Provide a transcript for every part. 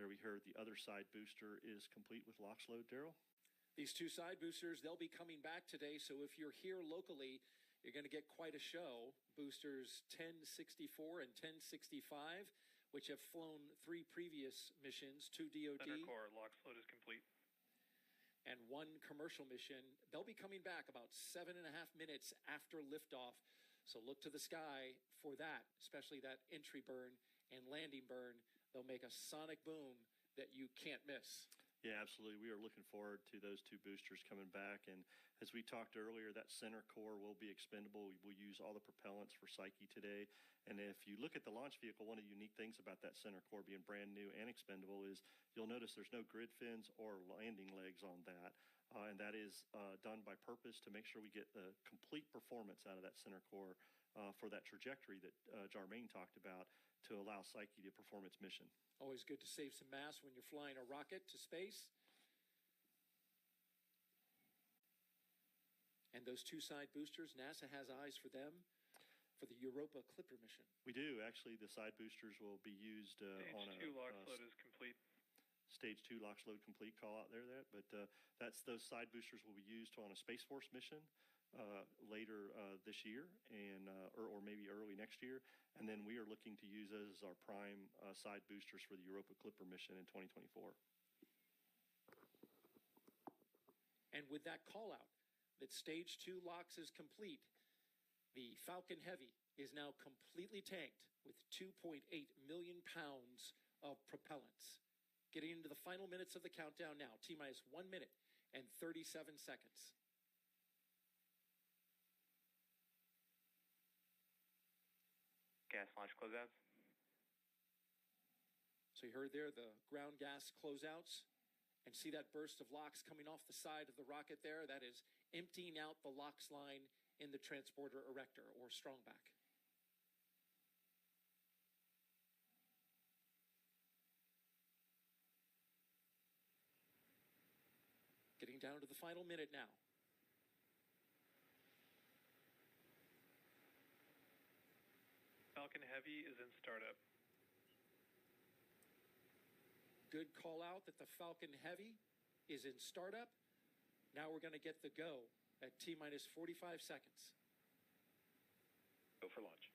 there we heard the other side booster is complete with LOX load, Daryl. These two side boosters, they'll be coming back today. So if you're here locally, you're going to get quite a show. Boosters 1064 and 1065, which have flown 3 previous missions, 2 DoD. Center core, LOX load is complete. And 1 commercial mission. They'll be coming back about 7.5 minutes after liftoff. So look to the sky for that, especially that entry burn and landing burn. They'll make a sonic boom that you can't miss. Yeah, absolutely. We are looking forward to those 2 boosters coming back. And as we talked earlier, that center core will be expendable. We'll use all the propellants for Psyche today. And if you look at the launch vehicle, one of the unique things about that center core being brand new and expendable is you'll notice there's no grid fins or landing legs on that. And that is done by purpose to make sure we get the complete performance out of that center core for that trajectory that Jarmaine talked about to allow Psyche to perform its mission. Always good to save some mass when you're flying a rocket to space. And those 2 side boosters, NASA has eyes for them for the Europa Clipper mission. We do. Actually, the side boosters will be used on a... Stage 2 LOX load is complete. Stage 2 LOX load complete call out there. But those side boosters will be used on a Space Force mission later this year and or maybe early next year, and then we are looking to use those as our prime side boosters for the Europa Clipper mission in 2024. And with that call out that stage 2 LOX is complete, the Falcon Heavy is now completely tanked with 2.8 million pounds of propellants. Getting into the final minutes of the countdown now. T-minus 1 minute and 37 seconds. Gas launch closeouts. So you heard there the ground gas closeouts, and see that burst of LOX coming off the side of the rocket there? That is emptying out the LOX line in the transporter erector or strongback. Getting down to the final minute now. Falcon Heavy is in startup. Good call out that the Falcon Heavy is in startup. Now we're going to get the go at T-minus 45 seconds. Go for launch.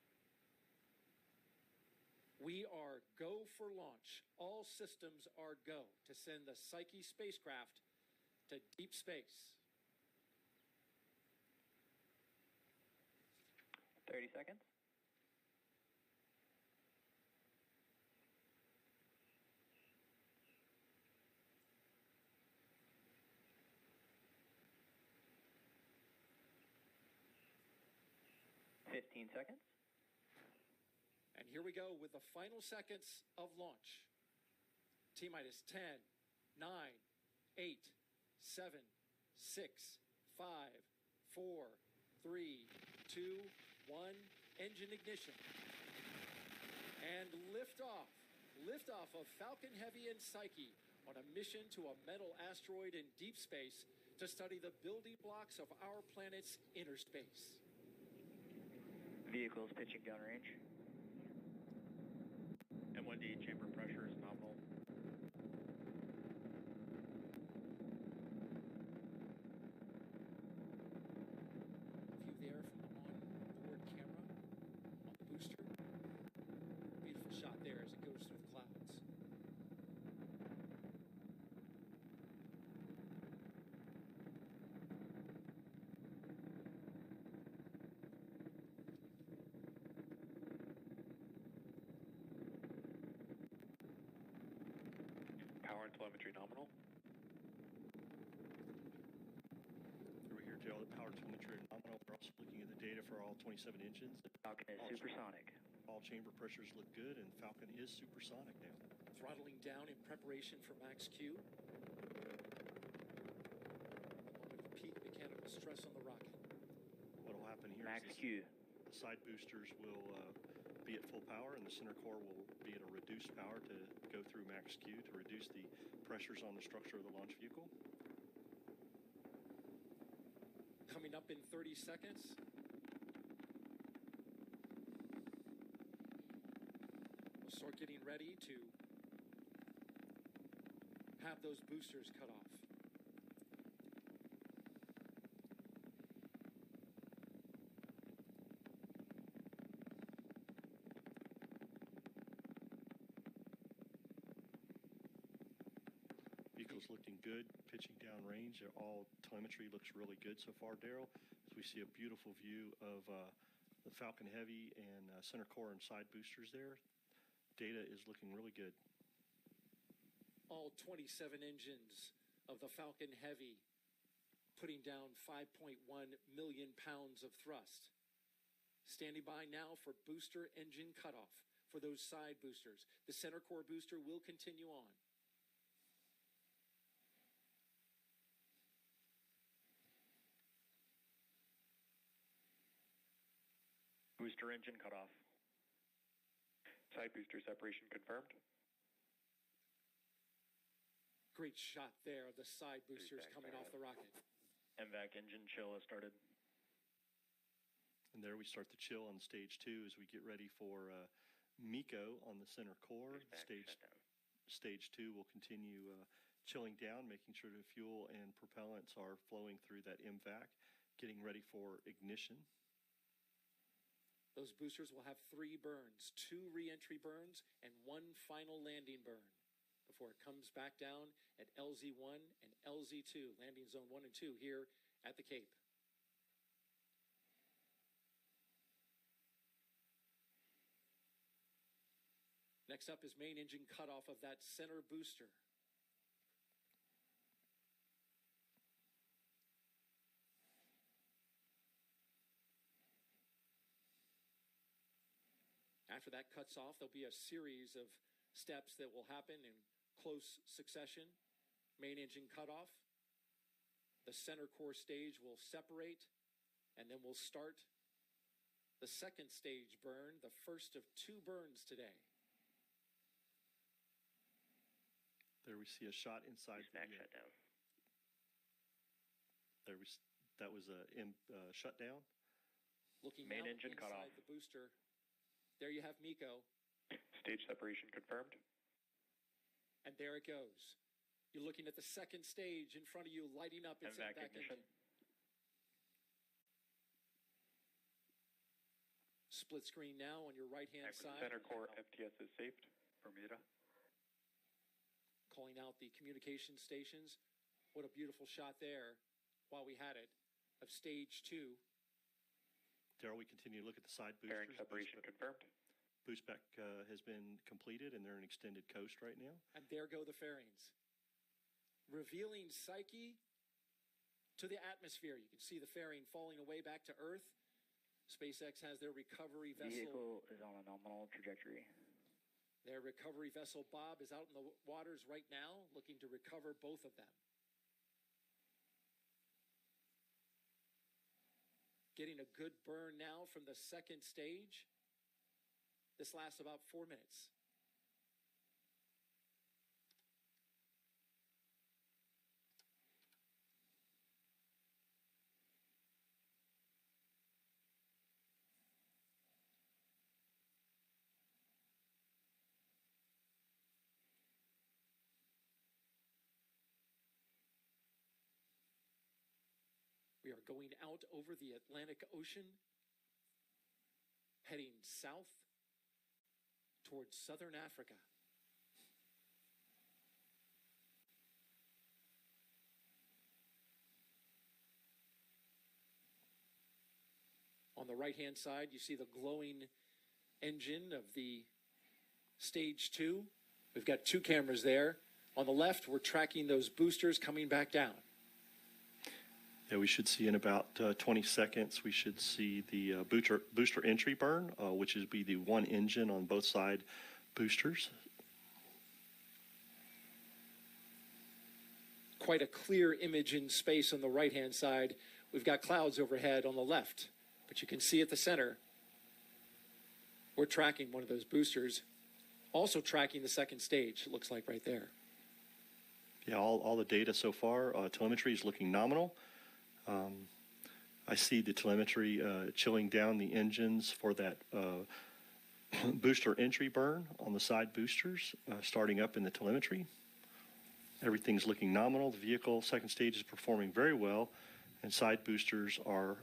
We are go for launch. All systems are go to send the Psyche spacecraft to deep space. 30 seconds. Fifteen seconds. And here we go with the final seconds of launch. T-minus 10, 9, 8, 7, 6, 5, 4, 3, 2, 1. Engine ignition. And liftoff. Liftoff of Falcon Heavy and Psyche on a mission to a metal asteroid in deep space to study the building blocks of our planet's inner space. Vehicles pitching downrange. M1D chamber pressure is nominal. View there from the onboard camera on the booster. Beautiful shot there as it goes through the clouds. Power and telemetry nominal. Over here, Joe, the power telemetry are nominal. We're also looking at the data for all 27 engines. Falcon is supersonic. All chamber pressures look good, and Falcon is supersonic now. Throttling down in preparation for max Q. A moment of peak mechanical stress on the rocket. What will happen here Max is Q. the side boosters will be at full power, and the center core will be at a reduced power to go through max Q to reduce the pressures on the structure of the launch vehicle. Coming up in 30 seconds. We'll start getting ready to have those boosters cut off. Vehicle's looking good, pitching down range. All telemetry looks really good so far, Daryl. As we see a beautiful view of the Falcon Heavy and center core and side boosters there. Data is looking really good. All 27 engines of the Falcon Heavy putting down 5.1 million pounds of thrust. Standing by now for booster engine cutoff for those side boosters. The center core booster will continue on. Booster engine cutoff. Side booster separation confirmed. Great shot there of the side boosters coming off the rocket. MVAC engine chill has started. And there we start the chill on stage 2 as we get ready for MECO on the center core. Stage 2 will continue chilling down, making sure the fuel and propellants are flowing through that MVAC, getting ready for ignition. Those boosters will have 3 burns, 2 re-entry burns and 1 final landing burn before it comes back down at LZ1 and LZ2, landing zone 1 and 2 here at the Cape. Next up is main engine cutoff of that center booster. After that cuts off, there'll be a series of steps that will happen in close succession. Main engine cutoff. The center core stage will separate, and then we'll start the second stage burn, the first of 2 burns today. There we see a shot inside the shutdown. That was a shutdown. Looking main out engine inside cutoff. the booster. There you have MECO, Stage separation confirmed. and there it goes. You're looking at the second stage in front of you, lighting up its MVAC MVAC ignition. engine. Split screen now on your right-hand side. Center core FTS is saved. Bermuda. Calling out the communication stations. What a beautiful shot there, while we had it, of stage 2. Daryl, we continue to look at the side boosters. Bearing separation confirmed. Boostback has been completed, and they're in extended coast right now. And there go the fairings. Revealing Psyche to the atmosphere. You can see the fairing falling away back to Earth. SpaceX has their recovery vessel. Vehicle is on a nominal trajectory. Their recovery vessel, Bob, is out in the waters right now, looking to recover both of them. Getting a good burn now from the second stage. This lasts about 4 minutes. We are going out over the Atlantic Ocean, heading south towards southern Africa. On the right-hand side, you see the glowing engine of the stage 2. We've got 2 cameras there. On the left, we're tracking those boosters coming back down. Yeah, we should see in about 20 seconds, we should see the booster entry burn, which would be the 1 engine on both side boosters. Quite a clear image in space on the right-hand side. We've got clouds overhead on the left, but you can see at the center, we're tracking one of those boosters, also tracking the second stage, it looks like right there. Yeah, all the data so far, telemetry is looking nominal. I see the telemetry chilling down the engines for that booster entry burn on the side boosters, starting up in the telemetry. Everything's looking nominal. The vehicle, second stage, is performing very well, and side boosters are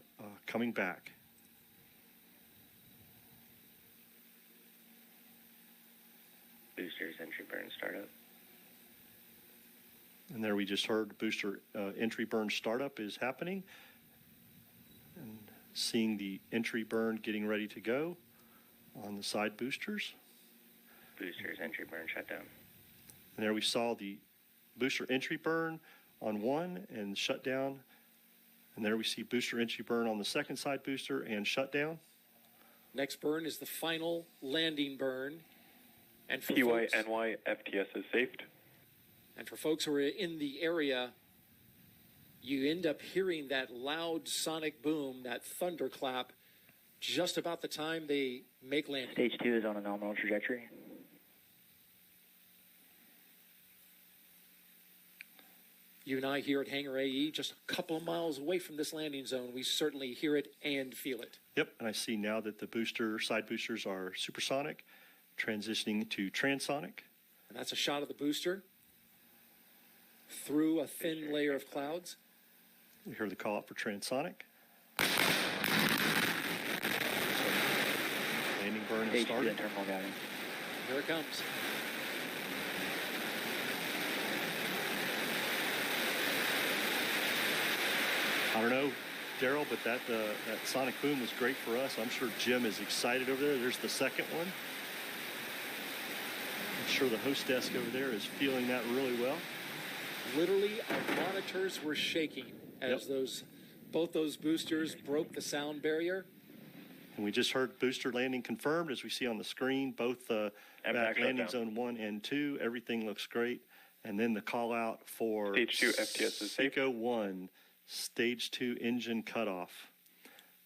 coming back. Boosters entry burn startup. And there we just heard booster entry burn startup is happening. And seeing the entry burn getting ready to go on the side boosters. Boosters entry burn shutdown. And there we saw the booster entry burn on one and shutdown. And there we see booster entry burn on the second side booster and shutdown. Next burn is the final landing burn. And for EYNY FTS is saved. And for folks who are in the area, you end up hearing that loud sonic boom, that thunderclap, just about the time they make landing. Stage 2 is on a nominal trajectory. You and I here at Hangar AE, just a couple of miles away from this landing zone, we certainly hear it and feel it. Yep, and I see now that the side boosters are supersonic, transitioning to transonic. And that's a shot of the booster through a thin layer of clouds. We hear the call out for transonic. Landing burn is Stage 2 started. and terminal guidance. Here it comes. I don't know, Daryl, but that sonic boom was great for us. I'm sure Jim is excited over there. There's the second one. I'm sure the host desk over there is feeling that really well. Literally, our monitors were shaking as both those boosters broke the sound barrier. And we just heard booster landing confirmed, as we see on the screen, both back landing zone 1 and 2. Everything looks great. And then the call out for Stage 2 FTS is safe. Psyche 1, Stage 2 engine cutoff.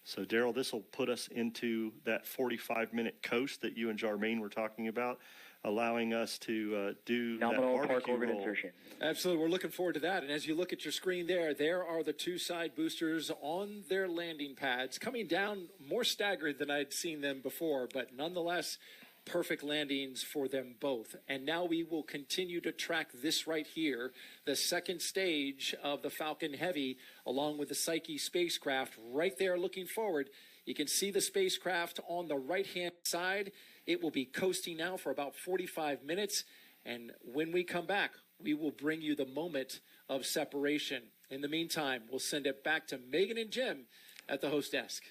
So, Daryl, this will put us into that 45-minute coast that you and Jarmaine were talking about, allowing us to do Nominal that park barbecue orbit roll. insertion. Absolutely. We're looking forward to that. And as you look at your screen there are the two side boosters on their landing pads, coming down more staggered than I'd seen them before, but nonetheless, perfect landings for them both. And now we will continue to track this right here, the second stage of the Falcon Heavy, along with the Psyche spacecraft right there looking forward. You can see the spacecraft on the right-hand side. It will be coasting now for about 45 minutes. And when we come back, we will bring you the moment of separation. In the meantime, we'll send it back to Megan and Jim at the host desk.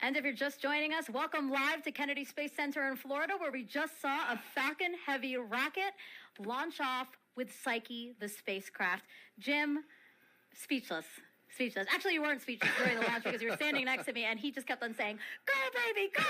And if you're just joining us, welcome live to Kennedy Space Center in Florida, where we just saw a Falcon Heavy rocket launch off with Psyche, the spacecraft. Jim, speechless. Actually, you weren't speechless during the launch because you were standing next to me, and he just kept on saying, "Go, baby, go!"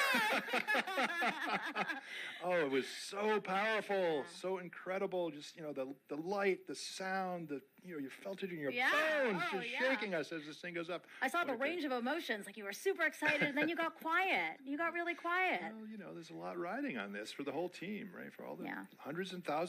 Oh, it was so powerful, so incredible. Just, the light, the sound, you felt it in your bones, just shaking us as this thing goes up. I saw the range of emotions. Like, you were super excited, and then you got quiet. You got really quiet. Well, there's a lot riding on this for the whole team, right? For all the hundreds and thousands